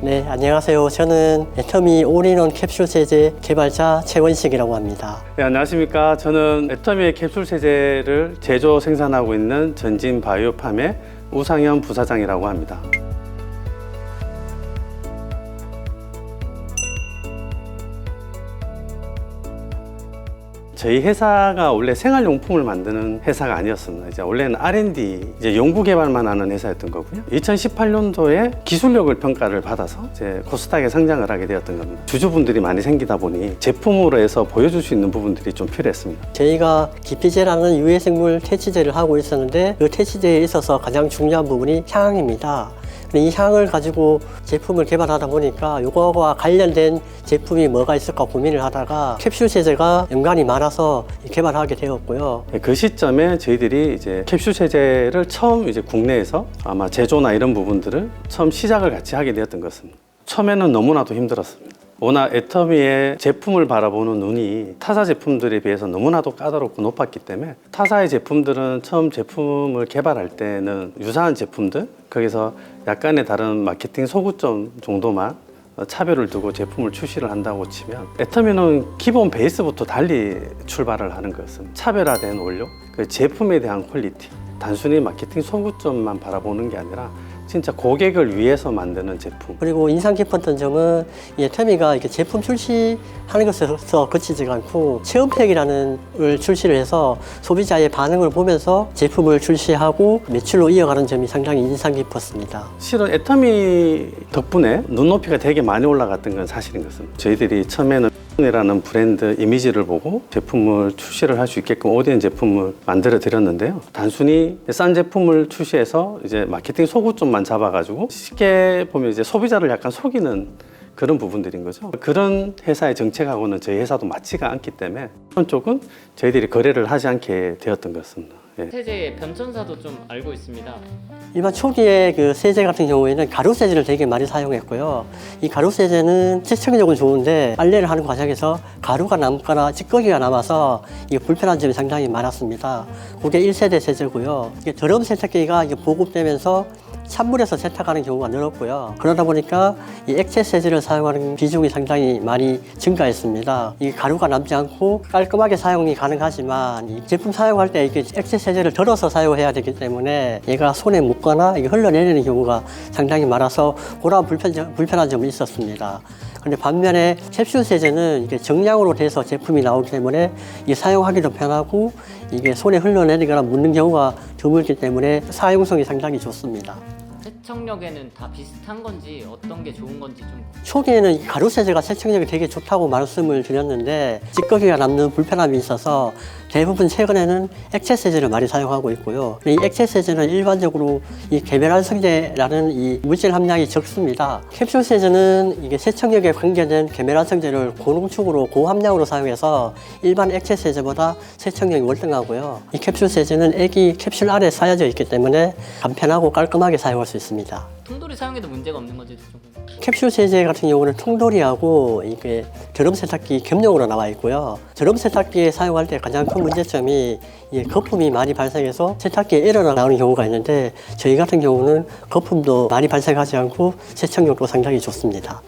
네, 안녕하세요. 저는 애터미 올인원 캡슐 세제 개발자 최원식이라고 합니다. 네, 안녕하십니까. 저는 애터미의 캡슐 세제를 제조 생산하고 있는 전진 바이오팜의 우상현 부사장이라고 합니다. 저희 회사가 원래 생활용품을 만드는 회사가 아니었습니다. 이제 원래는 R&D, 연구 개발만 하는 회사였던 거고요. 2018년도에 기술력을 평가를 받아서 이제 코스닥에 상장을 하게 되었던 겁니다. 주주분들이 많이 생기다 보니 제품으로 해서 보여줄 수 있는 부분들이 좀 필요했습니다. 저희가 기피제라는 유해생물 퇴치제를 하고 있었는데 그 퇴치제에 있어서 가장 중요한 부분이 향입니다. 이 향을 가지고 제품을 개발하다 보니까 이거와 관련된 제품이 뭐가 있을까 고민을 하다가 캡슐 세제가 연관이 많아서 개발하게 되었고요. 그 시점에 저희들이 이제 캡슐 세제를 처음 이제 국내에서 아마 제조나 이런 부분들을 처음 시작을 같이 하게 되었던 것 같습니다. 처음에는 너무나도 힘들었습니다. 워낙 애터미의 제품을 바라보는 눈이 타사 제품들에 비해서 너무나도 까다롭고 높았기 때문에 타사의 제품들은 처음 제품을 개발할 때는 유사한 제품들, 거기서 약간의 다른 마케팅 소구점 정도만 차별을 두고 제품을 출시를 한다고 치면 애터미는 기본 베이스부터 달리 출발을 하는 것은 차별화된 원료, 그 제품에 대한 퀄리티, 단순히 마케팅 소구점만 바라보는 게 아니라 진짜 고객을 위해서 만드는 제품. 그리고 인상 깊었던 점은 애터미가 이렇게 제품 출시하는 것에서 그치지가 않고 체험팩이라는 걸 출시를 해서 소비자의 반응을 보면서 제품을 출시하고 매출로 이어가는 점이 상당히 인상 깊었습니다. 실은 애터미 덕분에 눈높이가 되게 많이 올라갔던 건 사실인 것 같습니다. 저희들이 처음에는 이라는 브랜드 이미지를 보고 제품을 출시를 할 수 있게끔 ODN 제품을 만들어 드렸는데요. 단순히 싼 제품을 출시해서 이제 마케팅 소구점만 잡아가지고 쉽게 보면 이제 소비자를 약간 속이는 그런 부분들인 거죠. 그런 회사의 정책하고는 저희 회사도 맞지가 않기 때문에 그런 쪽은 저희들이 거래를 하지 않게 되었던 것 같습니다. 예. 세제의 변천사도 좀 알고 있습니다. 일반 초기에 그 세제 같은 경우에는 가루 세제를 되게 많이 사용했고요. 이 가루 세제는 세척력은 좋은데 빨래를 하는 과정에서 가루가 남거나 찌꺼기가 남아서 이게 불편한 점이 상당히 많았습니다. 그게 1세대 세제고요. 이게 드럼 세탁기가 이게 보급되면서 찬물에서 세탁하는 경우가 늘었고요. 그러다 보니까 이 액체 세제를 사용하는 비중이 상당히 많이 증가했습니다. 이 가루가 남지 않고 깔끔하게 사용이 가능하지만 이 제품 사용할 때 이게 액체 세제를 덜어서 사용해야 되기 때문에 얘가 손에 묻거나 이게 흘러내리는 경우가 상당히 많아서 그런 불편한 점이 있었습니다. 근데 반면에 캡슐 세제는 이게 정량으로 돼서 제품이 나오기 때문에 이게 사용하기도 편하고 이게 손에 흘러내리거나 묻는 경우가 드물기 때문에 사용성이 상당히 좋습니다. 세척력에는 다 비슷한 건지 어떤 게 좋은 건지 좀 초기에는 이 가루 세제가 세척력이 되게 좋다고 말씀을 드렸는데 찌꺼기가 남는 불편함이 있어서 대부분 최근에는 액체 세제를 많이 사용하고 있고요. 이 액체 세제는 일반적으로 이 계면활성제라는 이 물질 함량이 적습니다. 캡슐 세제는 이게 세척력에 관계된 계면활성제를 고농축으로 고함량으로 사용해서 일반 액체 세제보다 세척력이 월등하고요. 이 캡슐 세제는 액이 캡슐 안에 쌓여져 있기 때문에 간편하고 깔끔하게 사용할 수 있습니다. 통돌이 사용해도 문제가 없는 건지 좀 캡슐 세제 같은 경우는 통돌이하고 이게 드럼 세탁기 겸용으로 나와 있고요. 드럼 세탁기에 사용할 때 가장 큰 문제점이 이게 거품이 많이 발생해서 세탁기에 에러가 나오는 경우가 있는데 저희 같은 경우는 거품도 많이 발생하지 않고 세척력도 상당히 좋습니다.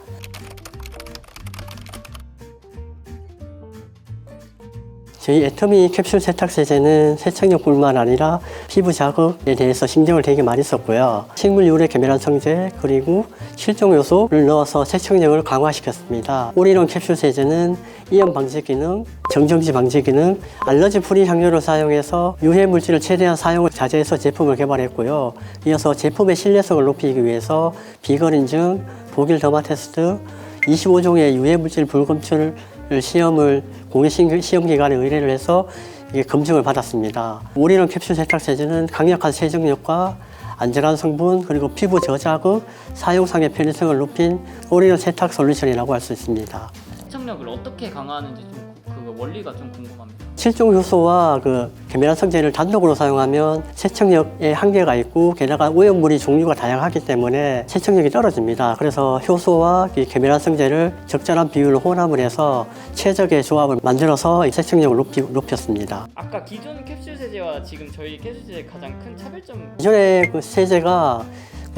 저희 애터미 캡슐 세탁 세제는 세척력뿐만 아니라 피부 자극에 대해서 신경을 되게 많이 썼고요. 식물 유래 계면활성제 그리고 실종 요소를 넣어서 세척력을 강화시켰습니다. 올인원 캡슐 세제는 이염 방지 기능, 정전지 방지 기능, 알러지 프리 향료를 사용해서 유해 물질을 최대한 사용을 자제해서 제품을 개발했고요. 이어서 제품의 신뢰성을 높이기 위해서 비건 인증, 독일 더마 테스트, 25종의 유해 물질 불검출 시험을 공해 시험기관에 의뢰를 해서 이게 검증을 받았습니다. 올인원 캡슐 세탁 세제는 강력한 세정력과 안전한 성분 그리고 피부 저자극, 사용상의 편의성을 높인 올인원 세탁 솔루션이라고 할 수 있습니다. 세척력을 어떻게 강화하는지 좀 그 원리가 좀 궁금합니다. 실종 효소와 그 계면활성제를 단독으로 사용하면 세척력에 한계가 있고 게다가 오염물이 종류가 다양하기 때문에 세척력이 떨어집니다. 그래서 효소와 이 계면활성제를 적절한 비율로 혼합을 해서 최적의 조합을 만들어서 이 세척력을 높였습니다. 아까 기존 캡슐 세제와 지금 저희 캡슐 세제 가장 큰 차별점 기존의 그 세제가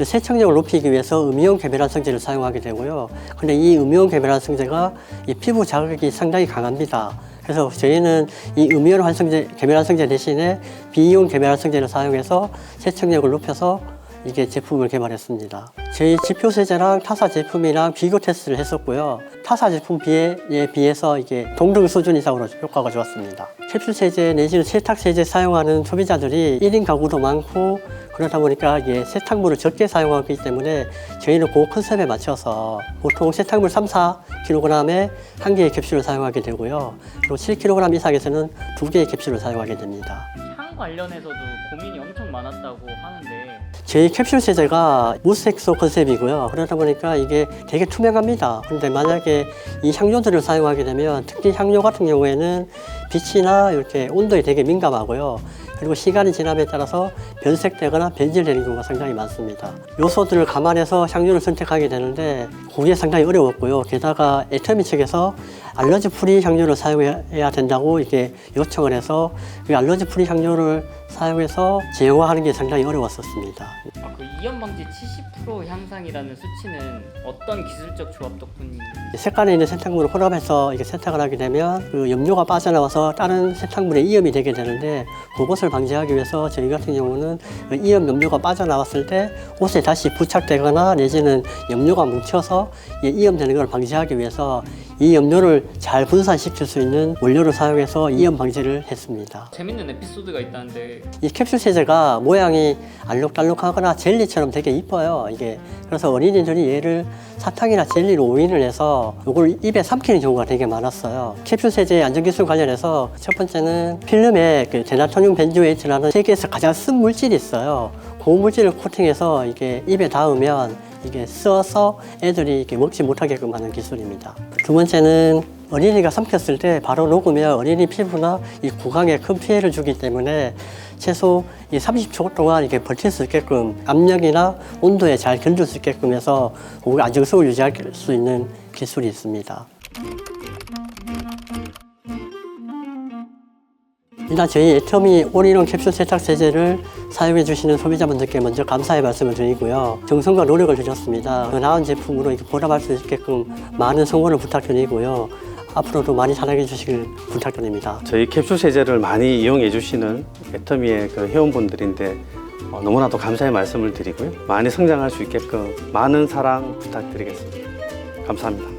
세척력을 높이기 위해서 음이온 계면한 성제를 사용하게 되고요. 근데 이 음이온 계면한 성제가 이 피부 자극이 상당히 강합니다. 그래서 저희는 이 음이온 활성제, 계면한 성제 대신에 비이온 계면한 성제를 사용해서 세척력을 높여서 이게 제품을 개발했습니다. 저희 지표 세제랑 타사 제품이랑 비교 테스트를 했었고요. 타사 제품에 비해서 이게 동등 수준 이상으로 효과가 좋았습니다. 캡슐 세제 내지는 세탁 세제 사용하는 소비자들이 1인 가구도 많고 그러다 보니까 이게 세탁물을 적게 사용하기 때문에 저희는 그 컨셉에 맞춰서 보통 세탁물 3, 4kg에 1개의 캡슐을 사용하게 되고요. 그리고 7kg 이상에서는 2개의 캡슐을 사용하게 됩니다. 향 관련해서도 고민이 엄청 많았다고 하는데 저희 캡슐 세제가 무색소 컨셉이고요. 그러다 보니까 이게 되게 투명합니다. 그런데 만약에 이 향료들을 사용하게 되면 특히 향료 같은 경우에는 빛이나 이렇게 온도에 되게 민감하고요. 그리고 시간이 지남에 따라서 변색되거나 변질되는 경우가 상당히 많습니다. 요소들을 감안해서 향료를 선택하게 되는데 그게 상당히 어려웠고요. 게다가 애터미 측에서 알러지 프리 향료를 사용해야 된다고 이렇게 요청을 해서 그 알러지 프리 향료를 사용해서 제형화하는 게 상당히 어려웠었습니다. 그 이염 방지 70% 향상이라는 수치는 어떤 기술적 조합 덕분인지 색깔에 있는 세탁물을 혼합해서 이게 세탁을 하게 되면 그 염료가 빠져나와서 다른 세탁물에 이염이 되게 되는데 그것을 방지하기 위해서 저희 같은 경우는 그 이염 염료가 빠져나왔을 때 옷에 다시 부착되거나 내지는 염료가 뭉쳐서 이염되는 걸 방지하기 위해서 이 염료를 잘 분산시킬 수 있는 원료를 사용해서 이염 방지를 했습니다. 재밌는 에피소드가 있다는데 이 캡슐 세제가 모양이 알록달록하거나 젤리처럼 되게 이뻐요. 이게 그래서 어린이들이 얘를 사탕이나 젤리로 오인을 해서 이걸 입에 삼키는 경우가 되게 많았어요. 캡슐 세제의 안전기술 관련해서 첫 번째는 필름에 그 데나토늄 벤조에이트라는 세계에서 가장 쓴 물질이 있어요. 그 물질을 코팅해서 이게 입에 닿으면 이게 써서 애들이 이렇게 먹지 못하게끔 하는 기술입니다. 두 번째는 어린이가 삼켰을 때 바로 녹으면 어린이 피부나 이 구강에 큰 피해를 주기 때문에 최소 30초 동안 이렇게 버틸 수 있게끔 압력이나 온도에 잘 견딜 수 있게끔 해서 안정성을 유지할 수 있는 기술이 있습니다. 일단 저희 애터미 올인원 캡슐 세탁 세제를 사용해 주시는 소비자분들께 먼저 감사의 말씀을 드리고요. 정성과 노력을 들였습니다. 더 나은 제품으로 보답할 수 있게끔 많은 성원을 부탁드리고요. 앞으로도 많이 사랑해 주시길 부탁드립니다. 저희 캡슐 세제를 많이 이용해 주시는 애터미의 그 회원분들인데 너무나도 감사의 말씀을 드리고요. 많이 성장할 수 있게끔 많은 사랑 부탁드리겠습니다. 감사합니다.